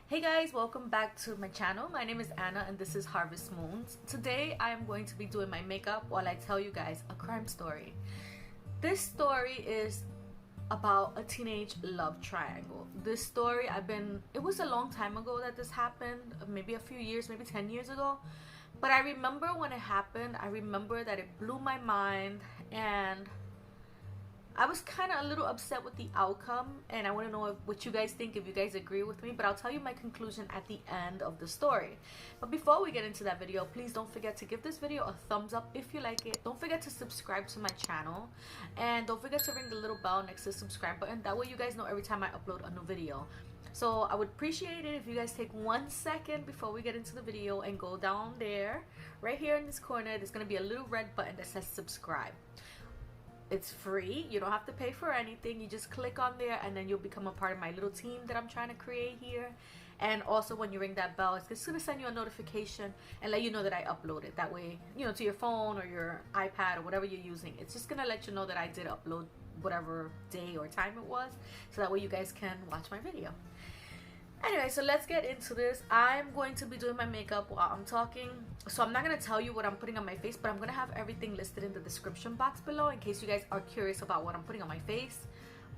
Hey guys, welcome back to my channel. My name is Anna and this is Harvest Moons. Today I am going to be doing my makeup while I tell you guys a crime story. This story is about a teenage love triangle. This story it was a long time ago that this happened, maybe a few years, maybe 10 years ago. But I remember when it happened, I remember that it blew my mind and I was kind of a little upset with the outcome, and I want to know what you guys think, if you guys agree with me, but I'll tell you my conclusion at the end of the story. But before we get into that video, please don't forget to give this video a thumbs up if you like it. Don't forget to subscribe to my channel, and don't forget to ring the little bell next to the subscribe button. That way you guys know every time I upload a new video. So I would appreciate it if you guys take 1 second before we get into the video and go down there, right here in this corner. There's going to be a little red button that says subscribe. It's free. You don't have to pay for anything. You just click on there and then you'll become a part of my little team that I'm trying to create here. And also when you ring that bell, it's just going to send you a notification and let you know that I uploaded. That way, you know, to your phone or your iPad or whatever you're using, it's just going to let you know that I did upload whatever day or time it was, so that way you guys can watch my video. Anyway, so let's get into this. I'm going to be doing my makeup while I'm talking, so I'm not going to tell you what I'm putting on my face, but I'm going to have everything listed in the description box below in case you guys are curious about what I'm putting on my face.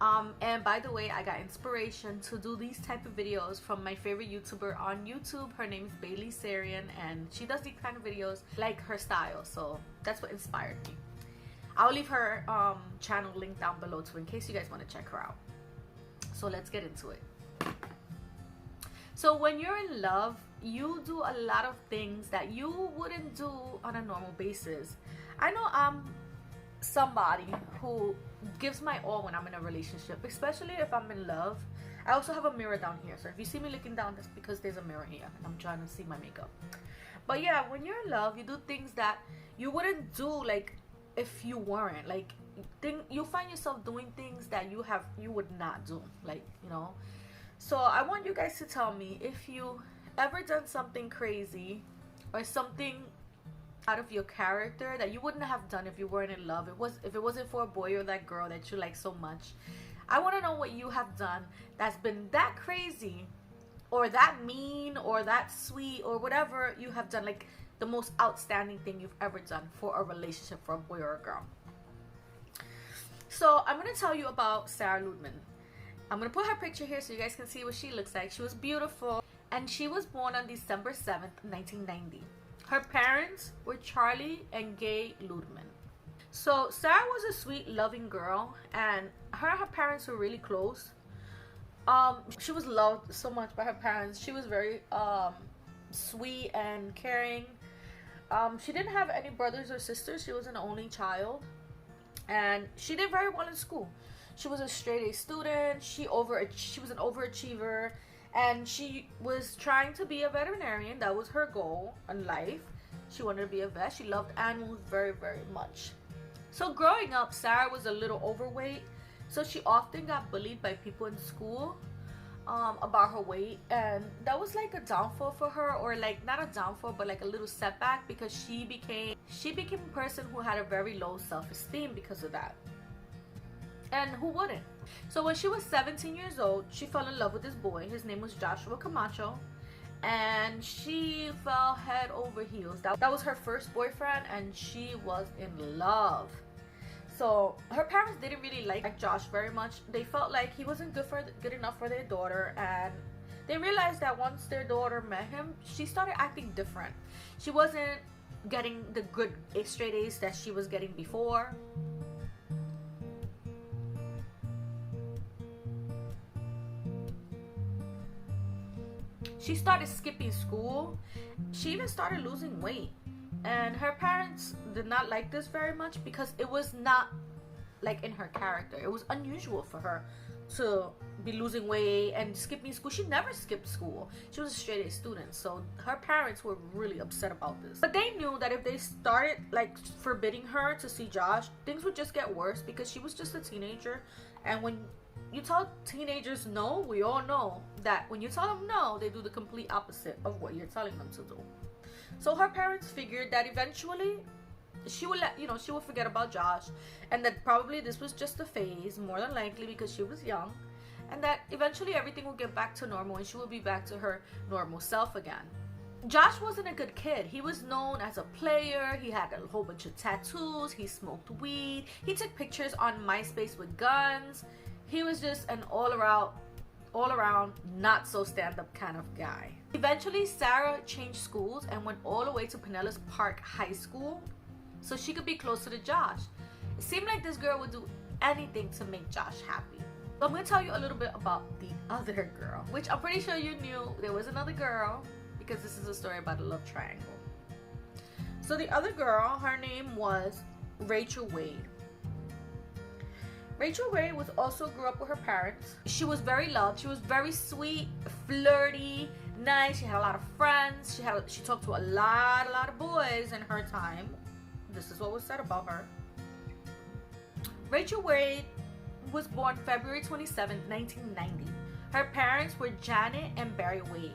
And by the way, I got inspiration to do these type of videos from my favorite YouTuber on YouTube. Her name is Sarian, and she does these kind of videos, like her style, so that's what inspired me. I'll leave her channel link down below too in case you guys want to check her out. So let's get into it. So when you're in love, you do a lot of things that you wouldn't do on a normal basis. I know I'm somebody who gives my all when I'm in a relationship, especially if I'm in love. I also have a mirror down here, so if you see me looking down, that's because there's a mirror here and I'm trying to see my makeup. But yeah, when you're in love, you do things that you wouldn't do like if you weren't. Like you find yourself doing things that you would not do, like, you know. So I want you guys to tell me if you ever done something crazy or something out of your character that you wouldn't have done if you weren't in love. If it wasn't for a boy or that girl that you like so much. I want to know what you have done that's been that crazy or that mean or that sweet or whatever you have done, like the most outstanding thing you've ever done for a relationship, for a boy or a girl. So I'm going to tell you about Sarah Ludman. I'm going to put her picture here so you guys can see what she looks like. She was beautiful, and she was born on December 7th, 1990. Her parents were Charlie and Gay Ludman. So Sarah was a sweet, loving girl, and her parents were really close. She was loved so much by her parents. She was very sweet and caring. She didn't have any brothers or sisters. She was an only child, and she did very well in school. She was a straight A student. She was an overachiever, and she was trying to be a veterinarian. That was her goal in life. She wanted to be a vet. She loved animals very, very much. So growing up, Sarah was a little overweight, so she often got bullied by people in school about her weight, and that was like a downfall for her, or like not a downfall but like a little setback, because she became a person who had a very low self-esteem because of that. And who wouldn't? So when she was 17 years old, she fell in love with this boy. His name was Joshua Camacho, and she fell head over heels. That was her first boyfriend, and she was in love. So her parents didn't really like Josh very much. They felt like he wasn't good enough for their daughter, and they realized that once their daughter met him, she started acting different. She wasn't getting the good straight A's that she was getting before. She started skipping school. She even started losing weight. And her parents did not like this very much because it was not like in her character. It was unusual for her to be losing weight and skipping school. She never skipped school. She was a straight A student. So her parents were really upset about this. But they knew that if they started like forbidding her to see Josh, things would just get worse, because she was just a teenager. And when you tell teenagers no, we all know that when you tell them no, they do the complete opposite of what you're telling them to do. So her parents figured that eventually she would forget about Josh, and that probably this was just a phase, more than likely, because she was young, and that eventually everything will get back to normal and she will be back to her normal self again. Josh wasn't a good kid. He was known as a player. He had a whole bunch of tattoos. He smoked weed. He took pictures on MySpace with guns. He was just an all around not so stand-up kind of guy. Eventually, Sarah changed schools and went all the way to Pinellas Park High School so she could be closer to Josh. It seemed like this girl would do anything to make Josh happy. So I'm going to tell you a little bit about the other girl, which I'm pretty sure you knew there was another girl, because this is a story about a love triangle. So the other girl, her name was Rachel Wade. Rachel Wade also grew up with her parents. She was very loved. She was very sweet, flirty, nice. She had a lot of friends. She talked to a lot of boys in her time. This is what was said about her. Rachel Wade was born February 27, 1990. Her parents were Janet and Barry Wade.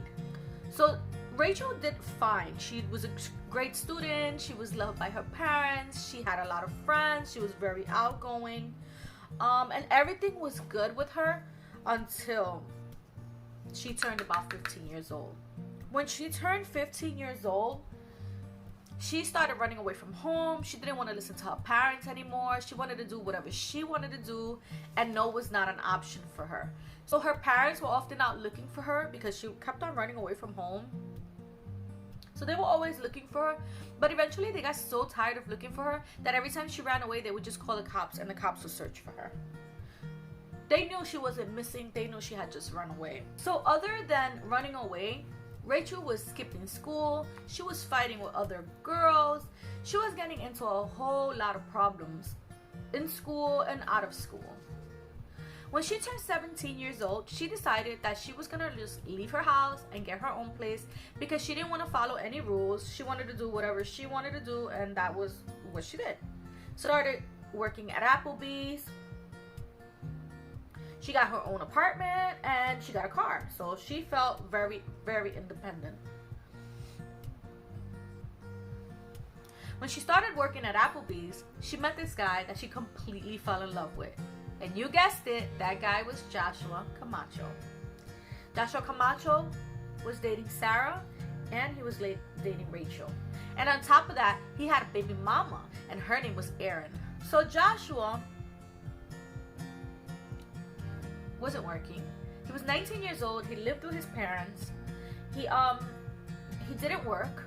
So Rachel did fine. She was a great student. She was loved by her parents. She had a lot of friends. She was very outgoing. And everything was good with her until she turned about 15 years old. When she turned 15 years old, she started running away from home. She didn't want to listen to her parents anymore. She wanted to do whatever she wanted to do, and no was not an option for her. So her parents were often out looking for her because she kept on running away from home. So they were always looking for her, but eventually they got so tired of looking for her that every time she ran away, they would just call the cops and the cops would search for her. They knew she wasn't missing. They knew she had just run away. So other than running away, Rachel was skipping school. She was fighting with other girls. She was getting into a whole lot of problems in school and out of school. When she turned 17 years old, she decided that she was gonna just leave her house and get her own place because she didn't want to follow any rules. She wanted to do whatever she wanted to do, and that was what she did. Started working at Applebee's. She got her own apartment and she got a car. So she felt very, very independent. When she started working at Applebee's, she met this guy that she completely fell in love with. And you guessed it, that guy was Joshua Camacho. Joshua Camacho was dating Sarah, and he was dating Rachel. And on top of that, he had a baby mama, and her name was Erin. So Joshua wasn't working. He was 19 years old. He lived with his parents. He didn't work,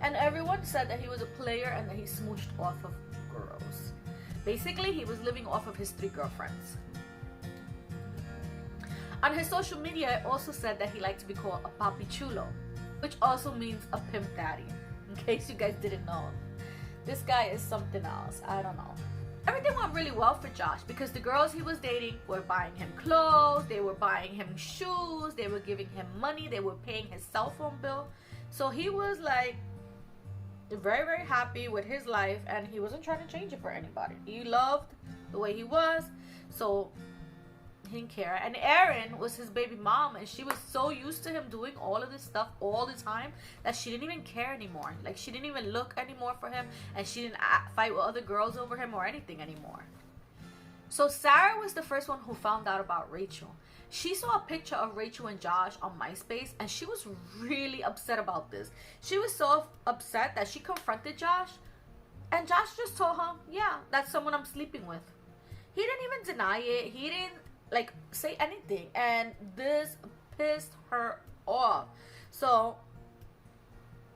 and everyone said that he was a player and that he smooched off of girls. Basically, he was living off of his 3 girlfriends. On his social media, it also said that he liked to be called a papi chulo, which also means a pimp daddy, in case you guys didn't know. This guy is something else. I don't know. Everything went really well for Josh because the girls he was dating were buying him clothes, they were buying him shoes, they were giving him money, they were paying his cell phone bill. So he was like very, very happy with his life, and he wasn't trying to change it for anybody. He loved the way he was, so he didn't care. And Erin was his baby mom, and she was so used to him doing all of this stuff all the time that she didn't even care anymore. Like, she didn't even look anymore for him, and she didn't fight with other girls over him or anything anymore. So Sarah was the first one who found out about Rachel. She saw a picture of Rachel and Josh on MySpace, and she was really upset about this. She was so upset that she confronted Josh, and Josh just told her, yeah, that's someone I'm sleeping with. He didn't even deny it. He didn't say anything, and this pissed her off. So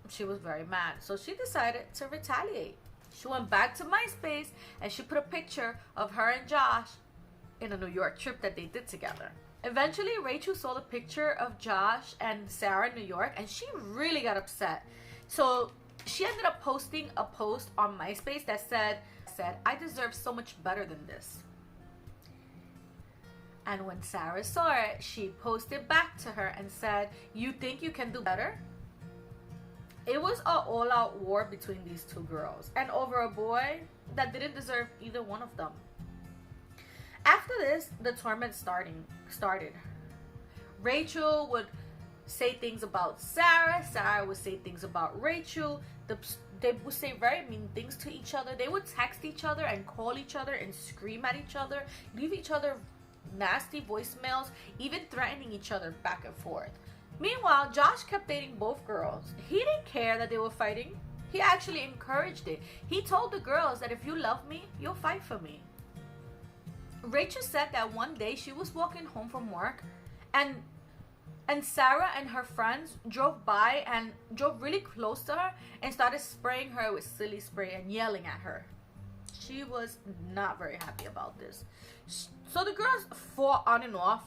she was very mad. So she decided to retaliate. She went back to MySpace and she put a picture of her and Josh in a New York trip that they did together. Eventually, Rachel saw the picture of Josh and Sarah in New York, and she really got upset. So she ended up posting a post on MySpace that said, I deserve so much better than this. And when Sarah saw it, she posted back to her and said, you think you can do better? It was an all-out war between these 2 girls, and over a boy that didn't deserve either one of them. After this, the torment started. Rachel would say things about Sarah. Sarah would say things about Rachel. They would say very mean things to each other. They would text each other and call each other and scream at each other, leave each other nasty voicemails, even threatening each other back and forth. Meanwhile, Josh kept dating both girls. He didn't care that they were fighting. He actually encouraged it. He told the girls that if you love me, you'll fight for me. Rachel said that one day she was walking home from work and Sarah and her friends drove by and drove really close to her and started spraying her with silly spray and yelling at her. She was not very happy about this. So the girls fought on and off.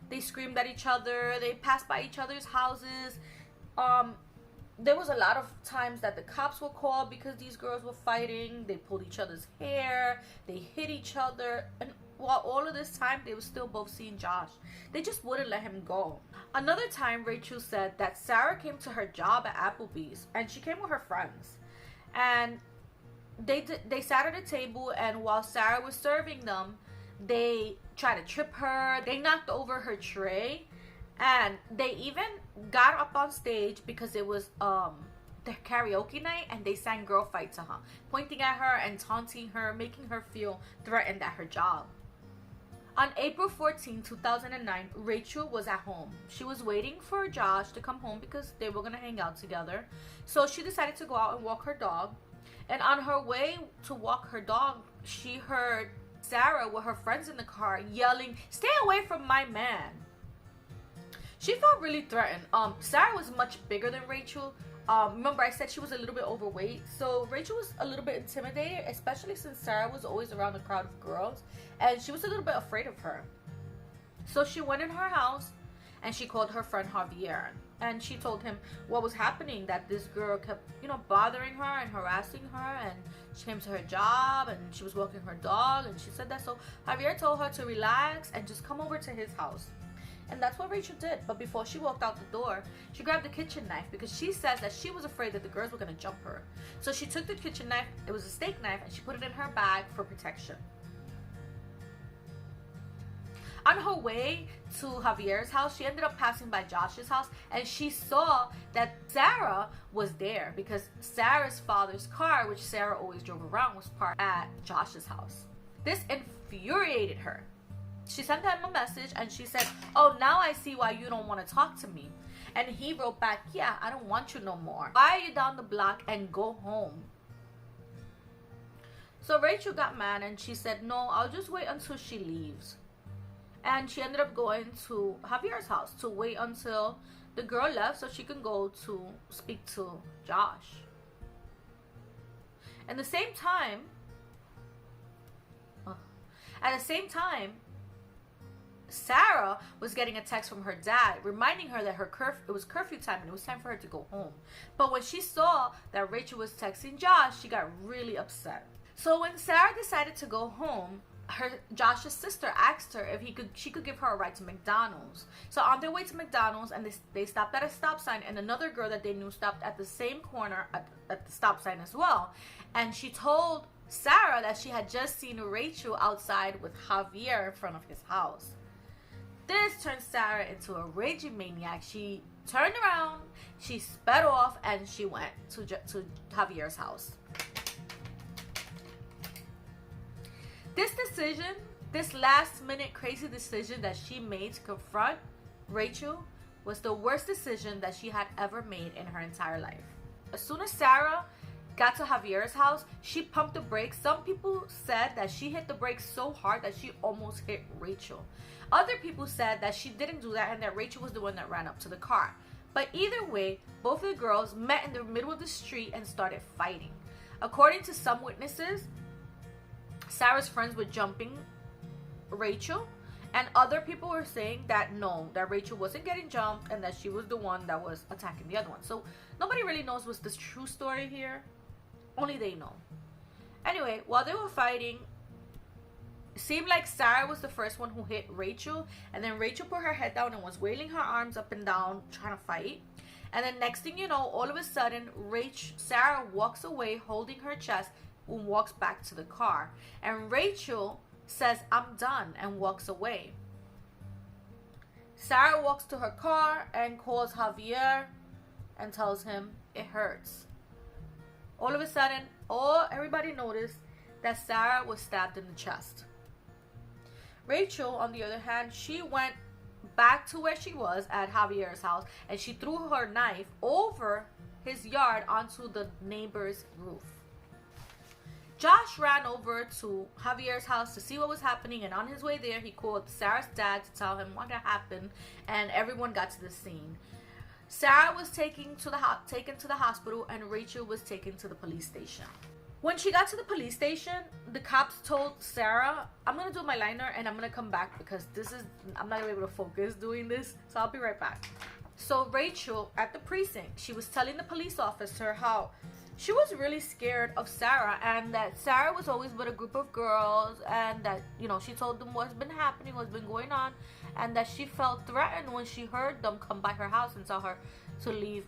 They screamed at each other. They passed by each other's houses. There was a lot of times that the cops were called because these girls were fighting. They pulled each other's hair. They hit each other. And while all of this time, they were still both seeing Josh. They just wouldn't let him go. Another time, Rachel said that Sarah came to her job at Applebee's. And she came with her friends. And they sat at a table. And while Sarah was serving them, they tried to trip her. They knocked over her tray. And they even got up on stage because it was the karaoke night, and they sang Girl Fight to her, pointing at her and taunting her, making her feel threatened at her job. On April 14, 2009, Rachel was at home. She was waiting for Josh to come home because they were going to hang out together. So she decided to go out and walk her dog. And on her way to walk her dog, she heard Sarah with her friends in the car yelling, "Stay away from my man." She felt really threatened. Sarah was much bigger than Rachel. Remember I said she was a little bit overweight. So Rachel was a little bit intimidated, especially since Sarah was always around a crowd of girls. And she was a little bit afraid of her. So she went in her house and she called her friend Javier. And she told him what was happening, that this girl kept, bothering her and harassing her. And she came to her job and she was walking her dog. And she said that. So Javier told her to relax and just come over to his house. And that's what Rachel did. But before she walked out the door, she grabbed the kitchen knife because she says that she was afraid that the girls were going to jump her. So she took the kitchen knife, it was a steak knife, and she put it in her bag for protection. On her way to Javier's house, she ended up passing by Josh's house, and she saw that Sarah was there because Sarah's father's car, which Sarah always drove around, was parked at Josh's house. This infuriated her. She sent him a message and she said, "Oh, now I see why you don't want to talk to me." And he wrote back, "Yeah, I don't want you no more. Why are you down the block and go home?" So Rachel got mad and she said, "No, I'll just wait until she leaves." And she ended up going to Javier's house to wait until the girl left so she can go to speak to Josh. At the same time, Sarah was getting a text from her dad reminding her that it was curfew time and it was time for her to go home. But when she saw that Rachel was texting Josh, she got really upset. So when Sarah decided to go home, Josh's sister asked her if she could give her a ride to McDonald's. So on their way to McDonald's, and they stopped at a stop sign, and another girl that they knew stopped at the same corner at the stop sign as well. And she told Sarah that she had just seen Rachel outside with Javier in front of his house. This turned Sarah into a raging maniac. She turned around, she sped off, and she went to Javier's house. This decision, this last minute crazy decision that she made to confront Rachel, was the worst decision that she had ever made in her entire life. As soon as Sarah got to Javier's house, she pumped the brakes. Some people said that she hit the brakes so hard that she almost hit Rachel. Other people said that she didn't do that and that Rachel was the one that ran up to the car. But either way, both of the girls met in the middle of the street and started fighting. According to some witnesses, Sarah's friends were jumping Rachel, and other people were saying that no, that Rachel wasn't getting jumped and that she was the one that was attacking the other one. So nobody really knows what's the true story here. Only they know. Anyway, while they were fighting, it seemed like Sarah was the first one who hit Rachel, and then Rachel put her head down and was wailing her arms up and down trying to fight. And then next thing you know, all of a sudden, Sarah walks away holding her chest and walks back to the car. And Rachel says, "I'm done," and walks away. Sarah walks to her car and calls Javier and tells him it hurts. All of a sudden, everybody noticed that Sarah was stabbed in the chest. Rachel, on the other hand, she went back to where she was at Javier's house, and she threw her knife over his yard onto the neighbor's roof. Josh ran over to Javier's house to see what was happening, and on his way there, he called Sarah's dad to tell him what had happened, and everyone got to the scene. Sarah was taken to the hospital, and Rachel was taken to the police station. When she got to the police station, the cops told Sarah, I'm going to do my liner and I'm going to come back because I'm not going to be able to focus doing this, so I'll be right back. So Rachel, at the precinct, she was telling the police officer how she was really scared of Sarah, and that Sarah was always with a group of girls, and that, you know, she told them what's been happening, what's been going on, and that she felt threatened when she heard them come by her house and tell her to leave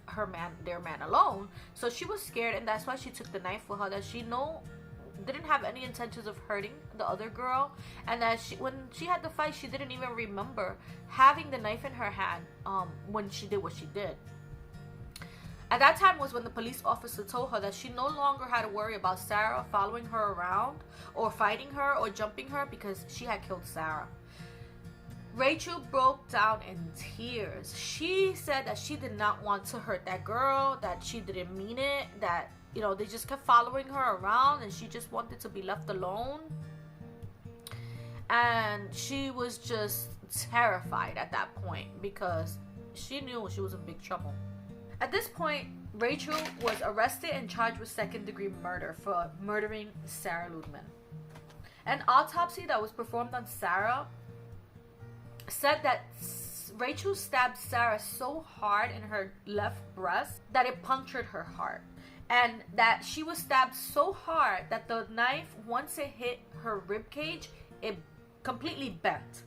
their man alone. So she was scared, and that's why she took the knife with her, that she didn't have any intentions of hurting the other girl, and that when she had the fight, she didn't even remember having the knife in her hand when she did what she did. At that time was when the police officer told her that she no longer had to worry about Sarah following her around or fighting her or jumping her because she had killed Sarah. Rachel broke down in tears. She said that she did not want to hurt that girl, that she didn't mean it, that, you know, they just kept following her around and she just wanted to be left alone. And she was just terrified at that point because she knew she was in big trouble. At this point, Rachel was arrested and charged with second-degree murder for murdering Sarah Ludman. An autopsy that was performed on Sarah said that Rachel stabbed Sarah so hard in her left breast that it punctured her heart. And that she was stabbed so hard that the knife, once it hit her ribcage, it completely bent.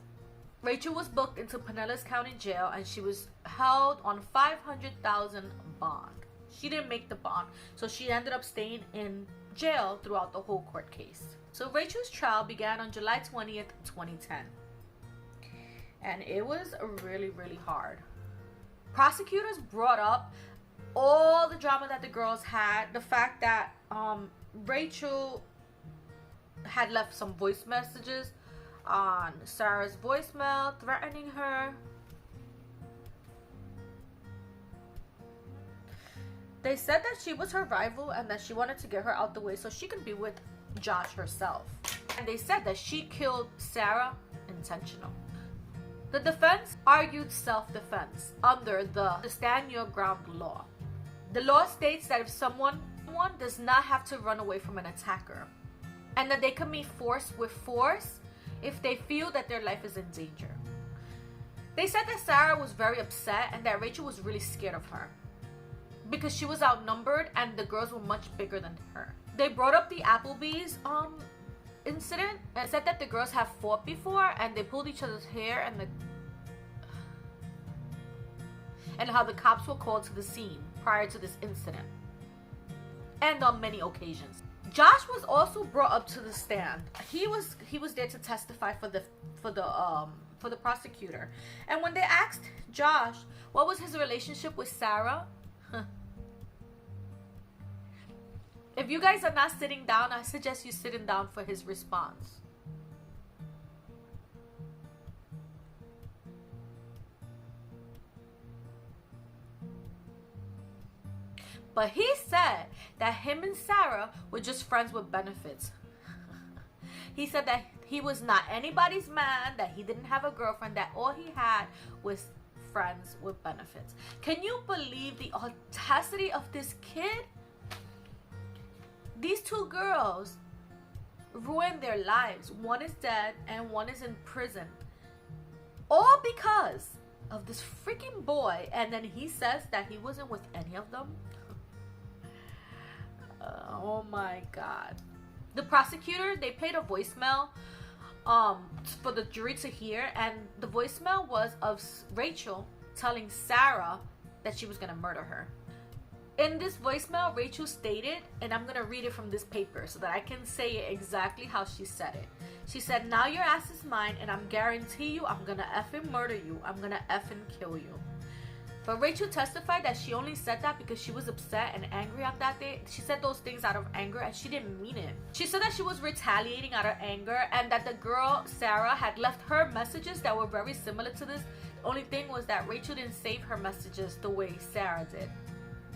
Rachel was booked into Pinellas County Jail, and she was held on $500,000 bond. She didn't make the bond, so she ended up staying in jail throughout the whole court case. So Rachel's trial began on July 20th, 2010. And it was really, really hard. Prosecutors brought up all the drama that the girls had. The fact that Rachel had left some voice messages on Sarah's voicemail threatening her. They said that she was her rival and that she wanted to get her out the way so she could be with Josh herself. And they said that she killed Sarah intentional. The defense argued self-defense under the stand your ground law. The law states that if someone does not have to run away from an attacker, and that they can meet force with force if they feel that their life is in danger. They said that Sarah was very upset and that Rachel was really scared of her because she was outnumbered and the girls were much bigger than her. They brought up the Applebee's incident and said that the girls have fought before and they pulled each other's hair and how the cops were called to the scene prior to this incident and on many occasions. Josh was also brought up to the stand. He was there to testify for the prosecutor. And when they asked Josh what was his relationship with Sarah, if you guys are not sitting down, I suggest you sitting down for his response. But he said that him and Sarah were just friends with benefits. He said that he was not anybody's man, that he didn't have a girlfriend, that all he had was friends with benefits. Can you believe the audacity of this kid? These two girls ruined their lives. One is dead and one is in prison. All because of this freaking boy. And then he says that he wasn't with any of them. Oh my God. The prosecutor, they played a voicemail for the jury to hear, and the voicemail was of Rachel telling Sarah that she was gonna murder her. In this voicemail, Rachel stated, and I'm gonna read it from this paper so that I can say it exactly how she said it. She said, "Now your ass is mine, and I'm guarantee you I'm gonna effing murder you. I'm gonna effing kill you." But Rachel testified that she only said that because she was upset and angry on that day. She said those things out of anger and she didn't mean it. She said that she was retaliating out of anger and that the girl, Sarah, had left her messages that were very similar to this. The only thing was that Rachel didn't save her messages the way Sarah did.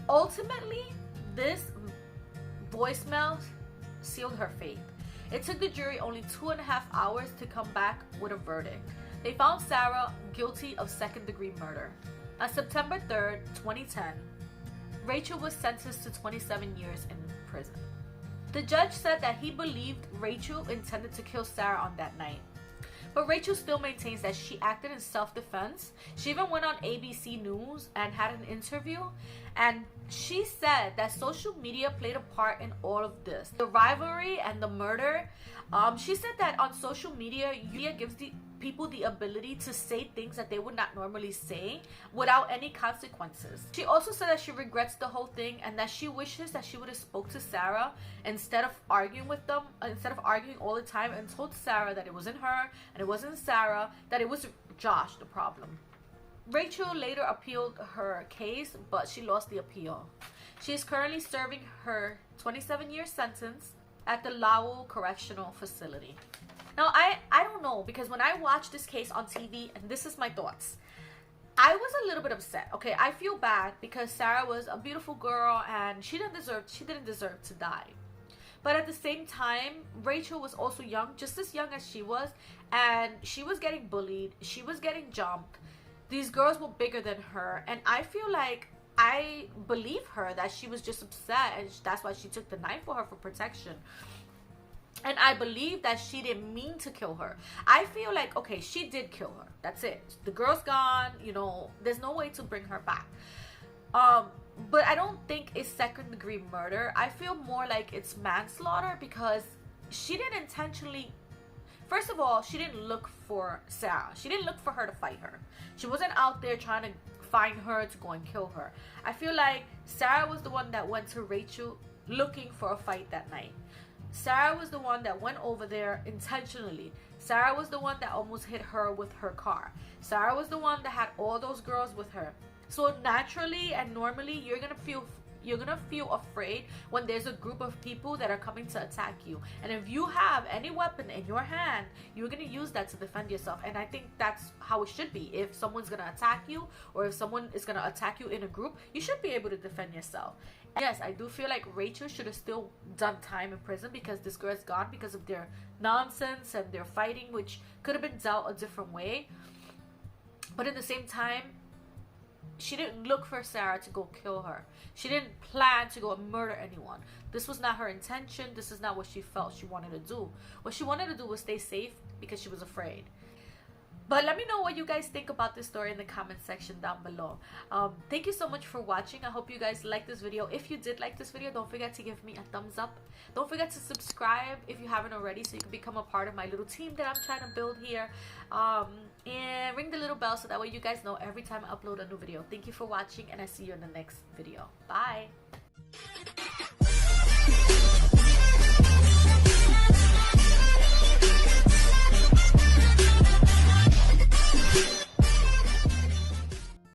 Ultimately, this voicemail sealed her fate. It took the jury only 2.5 hours to come back with a verdict. They found Sarah guilty of second-degree murder. On September 3rd, 2010, Rachel was sentenced to 27 years in prison. The judge said that he believed Rachel intended to kill Sarah on that night. But Rachel still maintains that she acted in self-defense. She even went on ABC News and had an interview. And she said that social media played a part in all of this. The rivalry and the murder. She said that on social media gives the people the ability to say things that they would not normally say without any consequences. She also said that she regrets the whole thing and that she wishes that she would have spoke to Sarah instead of arguing with them, instead of arguing all the time, and told Sarah that it wasn't her and it wasn't Sarah, that it was Josh the problem. Rachel later appealed her case, but she lost the appeal. She is currently serving her 27-year sentence at the Lowell Correctional Facility. Now, I don't know, because when I watched this case on TV, and this is my thoughts, I was a little bit upset. Okay, I feel bad because Sarah was a beautiful girl and she didn't deserve to die. But at the same time, Rachel was also young, just as young as she was, and she was getting bullied, she was getting jumped. These girls were bigger than her, and I feel like I believe her that she was just upset and that's why she took the knife for her for protection. And I believe that she didn't mean to kill her. I feel like, okay, she did kill her. That's it. The girl's gone. You know, there's no way to bring her back. But I don't think it's second-degree murder. I feel more like it's manslaughter because she didn't intentionally... First of all, she didn't look for Sarah. She didn't look for her to fight her. She wasn't out there trying to find her to go and kill her. I feel like Sarah was the one that went to Rachel looking for a fight that night. Sarah was the one that went over there intentionally. Sarah was the one that almost hit her with her car. Sarah was the one that had all those girls with her. So naturally and normally you're gonna feel afraid when there's a group of people that are coming to attack you. And if you have any weapon in your hand, you're gonna use that to defend yourself. And I think that's how it should be. If someone's gonna attack you, or if someone is gonna attack you in a group, you should be able to defend yourself. Yes, I do feel like Rachel should have still done time in prison because this girl is gone because of their nonsense and their fighting, which could have been dealt a different way. But at the same time, she didn't look for Sarah to go kill her. She didn't plan to go and murder anyone. This was not her intention. This is not what she felt she wanted to do. What she wanted to do was stay safe because she was afraid. But let me know what you guys think about this story in the comment section down below. Thank you so much for watching. I hope you guys liked this video. If you did like this video, don't forget to give me a thumbs up. Don't forget to subscribe if you haven't already so you can become a part of my little team that I'm trying to build here. And ring the little bell so that way you guys know every time I upload a new video. Thank you for watching and I see you in the next video. Bye!